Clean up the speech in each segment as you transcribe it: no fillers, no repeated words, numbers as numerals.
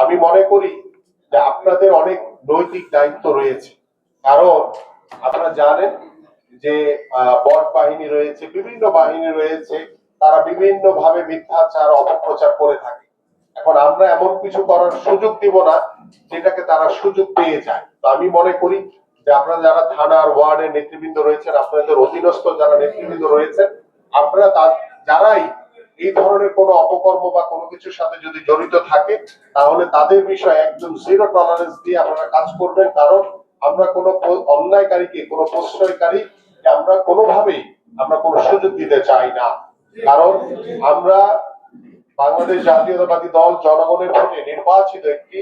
আমি মনে করি যে আপনাদের অনেক নৈতিক দায়িত্ব রয়েছে। কারণ আপনারা জানেন যে বট বাহিনী রয়েছে, বিভিন্ন বাহিনী রয়েছে, তারা বিভিন্ন ভাবে মিথ্যাচার অপপ্রচার করে থাকে। এখন আমরা এমন কিছু করার সুযোগ দিব না যেটাকে তারা সুযোগ পেয়ে যায়। তো আমি মনে করি যে আপনারা যারা থানার ওয়ার্ডের নেতৃবৃন্দ রয়েছেন, আপনাদের অধীনস্থ যারা নেতৃবৃন্দ রয়েছেন, আপনারা যারাই এই ধরনের কোনো অপকর্ম বা কোনো কিছুর সাথে যদি জড়িত থাকে, তাহলে তাদের বিষয়ে একদম জিরো টলারেন্স দিয়ে আপনারা কাজ করবেন। কারণ আমরা কোনো অন্যায়কারীকে, কোনো প্রশ্রয়কারী আমরা কোনোভাবেই আমরা কোনো সুযোগ দিতে চাই না। কারণ আমরা বাংলাদেশ জাতীয়তাবাদী দল জনগণের ভোটে নির্বাচিত একটি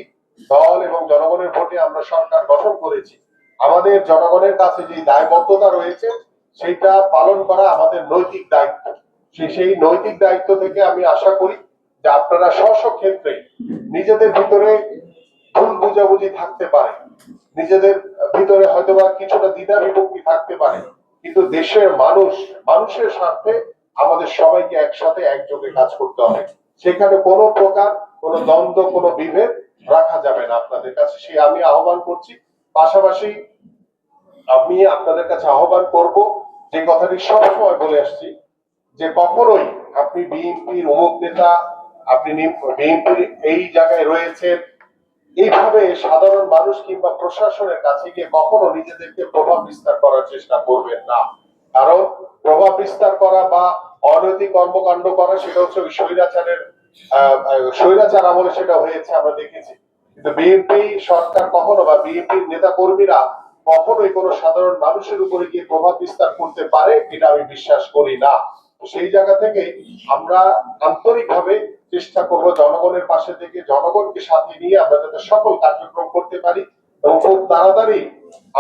দল এবং জনগণের ভোটে আমরা সরকার গঠন করেছি। আমাদের জনগণের কাছে যে দায়বদ্ধতা রয়েছে সেটা পালন করা আমাদের নৈতিক দায়িত্ব। সেই নৈতিক দায়িত্ব থেকে আমি আশা করি যে আপনারা স্ব ক্ষেত্রে নিজেদের ভিতরে ভুল বুঝাবুঝি থাকতে পারে, নিজেদের ভিতরে হয়তোবা কিছুটা দ্বিধা বিভক্তি থাকতে পারে, কিন্তু দেশের মানুষের স্বার্থে আমাদের সবাইকে একসাথে একযোগে কাজ করতে হবে। সেখানে কোনো প্রকার কোনো দ্বন্দ্ব, কোনো বিভেদ রাখা যাবে না। আপনাদের কাছে সেই আমি আহ্বান করছি। পাশাপাশি আমি আপনাদের কাছে আহ্বান করব, যে কথাটি সবসময় বলে আসছি, যে কখনোই আপনি বিএনপির অমুক নেতা, আপনি বিএনপির এই জায়গায় রয়েছেন, এইভাবে সাধারণ মানুষ কিংবা প্রশাসনের কাছে গিয়ে কখনো নিজেদেরকে প্রভাব বিস্তার করার চেষ্টা করবেন না। কারণ প্রভাব বিস্তার করা বা অনৈতিক কর্মকাণ্ড করা সেটা হচ্ছে ওই স্বৈরাচার আমলে সেটা হয়েছে, আমরা দেখেছি। কিন্তু বিএনপি সরকার কখনো বা বিএনপির নেতা কর্মীরা কখনোই কোনো সাধারণ মানুষের উপরে গিয়ে প্রভাব বিস্তার করতে পারে এটা আমি বিশ্বাস করি না। সেই জায়গা থেকে আমরা আন্তরিকভাবে চেষ্টা করব জনগণের পাশে থেকে জনগণকে সাথে নিয়ে আমরা যাতে সকল কার্যক্রম করতে পারি এবং খুব তাড়াতাড়ি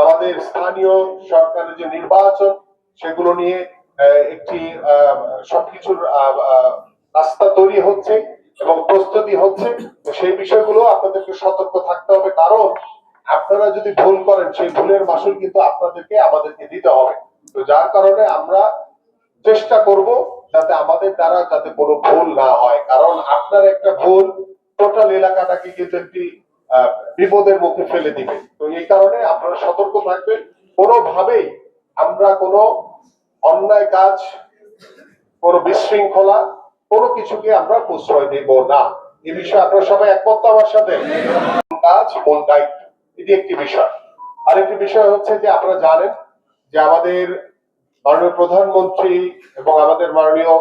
আমাদের স্থানীয় সরকারের যে নির্বাচন সেগুলো নিয়ে একটি সবকিছুর রাস্তা তৈরি হচ্ছে এবং প্রস্তুতি হচ্ছে। তো সেই বিষয়গুলো আপনাদেরকে সতর্ক থাকতে হবে। কারণ আপনারা যদি ভুল করেন সেই ভুলের মাসুল কিন্তু আপনাদেরকে আমাদেরকে দিতে হবে। তো যার কারণে আমরা চেষ্টা করব যাতে আমাদের দ্বারা যাতে কোনো ভুল না হয়। কারণ আপনার একটা ভুল টোটাল এলাকাটাকে কিন্তু একটি বিপদের মুখে ফেলে দিবে। তো এই কারণে আপনারা সতর্ক থাকবেন। কোনোভাবেই আমরা কোনো অন্যায় কাজ, কোনো বিশৃঙ্খলা, কোনো কিছুকে আমরা প্রশ্রয় দেব না। এই বিষয়ে আপনারা সবাই একমত আমার সাথে? কাজ কোন দায়িত্ব, এটি একটি বিষয়। আরেকটি বিষয় হচ্ছে যে আপনারা জানেন যে আমাদের মাননীয় প্রধানমন্ত্রী এবং আমাদের মাননীয়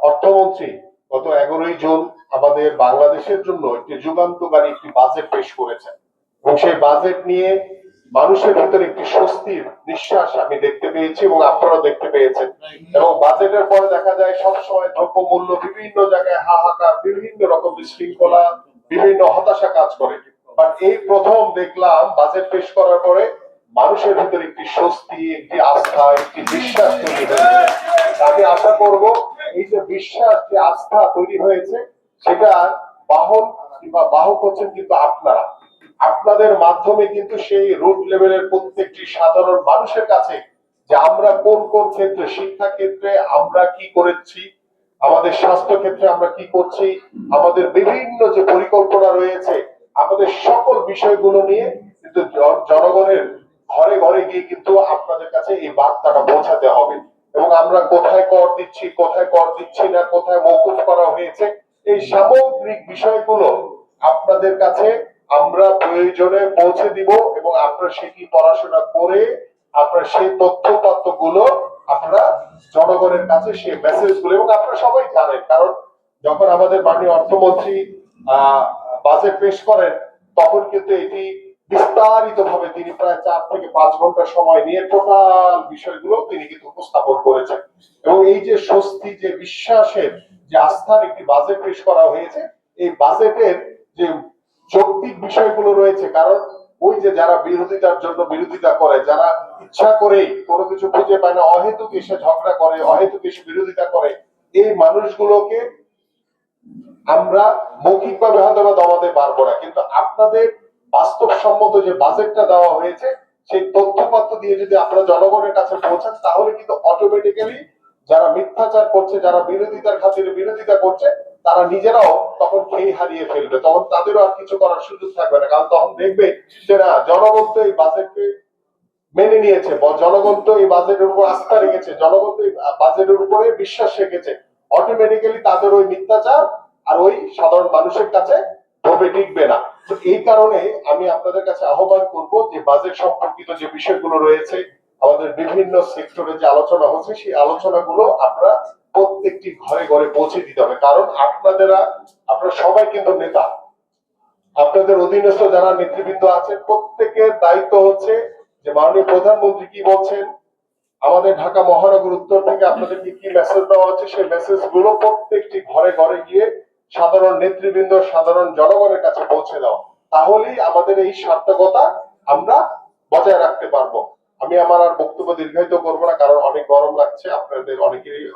অর্থমন্ত্রী গত 11ই জুন আমাদের বাংলাদেশের জন্য একটি যুগান্তকারী একটি বাজেট পেশ করেছেন এবং সেই বাজেট নিয়ে মানুষের ভিতরে একটি স্বস্তির নিঃশ্বাস আমি দেখতে পেয়েছি এবং আপনারাও দেখতে পেয়েছেন। এবং বাজেটের পরে দেখা যায় সবসময় দ্রব্যমূল্য বিভিন্ন জায়গায় হাহাকার, বিভিন্ন রকম বিশৃঙ্খলা, বিভিন্ন হতাশা কাজ করে। বাট এই প্রথম দেখলাম বাজেট পেশ করার পরে মানুষের ভিতরে একটি স্বস্তি, একটি আস্থা, একটি বিশ্বাস তৈরি হয়েছে। আমি আশা করব এই যে বিশ্বাস, যে আস্থা তৈরি হয়েছে সেটা বাহন কিংবা বাহক হচ্ছেন কিন্তু আপনারা। আপনাদের মাধ্যমে কিন্তু সেই রুট লেভেলের প্রত্যেকটি সাধারণ মানুষের কাছে যে আমরা কোন কোন ক্ষেত্রে, শিক্ষা ক্ষেত্রে আমরা কি করেছি, আমাদের স্বাস্থ্য ক্ষেত্রে আমরা কি করছি, আমাদের বিভিন্ন যে পরিকল্পনা রয়েছে, আমাদের সকল বিষয়গুলো নিয়ে কিন্তু জনগণের ঘরে ঘরে গিয়ে কিন্তু আপনাদের কাছে এই বার্তাটা পৌঁছাতে হবে। এবং আমরা কোথায় কর দিচ্ছি, কোথায় কর দিচ্ছি না, কোথায় মওকুফ করা হয়েছে, এই সামগ্রিক বিষয়গুলো আপনাদের কাছে আমরা প্রয়োজনে পৌঁছে দিব এবং আপনারা সেটি পড়াশোনা করে আপনারা সেই তথ্যপত্র গুলো আপনারা জনগণের কাছে সেই মেসেজ গুলো, এবং আপনারা সবাই জানেন কারণ যখন আমাদের মাননীয় অর্থমন্ত্রী বাজেট পেশ করেন তখন কিন্তু এটি বিস্তারিত ভাবে তিনি প্রায় 4 থেকে 5 ঘন্টা সময় নিয়ে টোটাল বিষয়গুলো তিনি কিন্তু উপস্থাপন করেছেন। এবং এই যে স্বস্তি, যে বিশ্বাসের, যে আস্থার একটি বাজেট পেশ করা হয়েছে, এই বাজেটের যে যৌক্তিক বিষয়গুলো রয়েছে, কারণ ওই যে যারা বিরোধিতার জন্য বিরোধিতা করে, যারা ইচ্ছা করেই কোনো কিছু খুঁজে পায় না, অহেতুক এসে ঝগড়া করে, অহেতুক এসে বিরোধিতা করে, এই মানুষগুলোকে আমরা মৌখিকভাবে হয়তো বা দমাতে পারবো না, কিন্তু আপনাদের বাস্তবসম্মত যে বাজেটটা দেওয়া হয়েছে সেই তথ্যপত্র দিয়ে যদি আপনারা জনগণের কাছে পৌঁছান তাহলে কিন্তু অটোমেটিক্যালি যারা মিথ্যাচার করছে, যারা বিরোধিতার খাতিরে বিরোধিতা করছে, তারা নিজেরাও তখন খেই হারিয়ে ফেলবে, তখন তাদেরও আর কিছু করার সুযোগ থাকবে না, কারণ তখন দেখবে যে না, জনগণ তো এই বাজেটকে মেনে নিয়েছে, জনগণ তো এই বাজেটের উপর আস্থা রেখেছে, জনগণ তো এই বাজেটের উপরে বিশ্বাস রেখেছে। অটোমেটিক্যালি তাদের ওই মিথ্যাচার আর ওই সাধারণ মানুষের কাছে ধোপে টিকবে না। তো এই কারণে আমি আপনাদের কাছে আহ্বান করব যে বাজেট সম্পর্কিত যে বিষয়গুলো রয়েছে, আমাদের বিভিন্ন সেক্টরে যে আলোচনা হচ্ছে, সেই আলোচনাগুলো আপনারা প্রত্যেকটি ঘরে ঘরে পৌঁছে দিতে হবে, কারণ আপনারা সবাই কিন্তু নেতা। আপনাদের অধীনস্থ যারা নেতৃবৃন্দ আছেন, প্রত্যেকের দায়িত্ব হচ্ছে যে মাননীয় প্রধানমন্ত্রী কি বলছেন, আমাদের ঢাকা মহানগর উত্তর থেকে আপনাদেরকে কি মেসেজ দেওয়া হচ্ছে, সেই মেসেজ গুলো প্রত্যেকটি ঘরে ঘরে গিয়ে সাধারণ নেতৃবৃন্দ, সাধারণ জনগণের কাছে পৌঁছে দেওয়া। তাহলেই আমাদের এই সার্থকতা আমরা বজায় রাখতে পারবো। আমি আমার আর বক্তব্য দীর্ঘায়িত করবো না, কারণ অনেক গরম লাগছে, আপনাদের অনেকেরই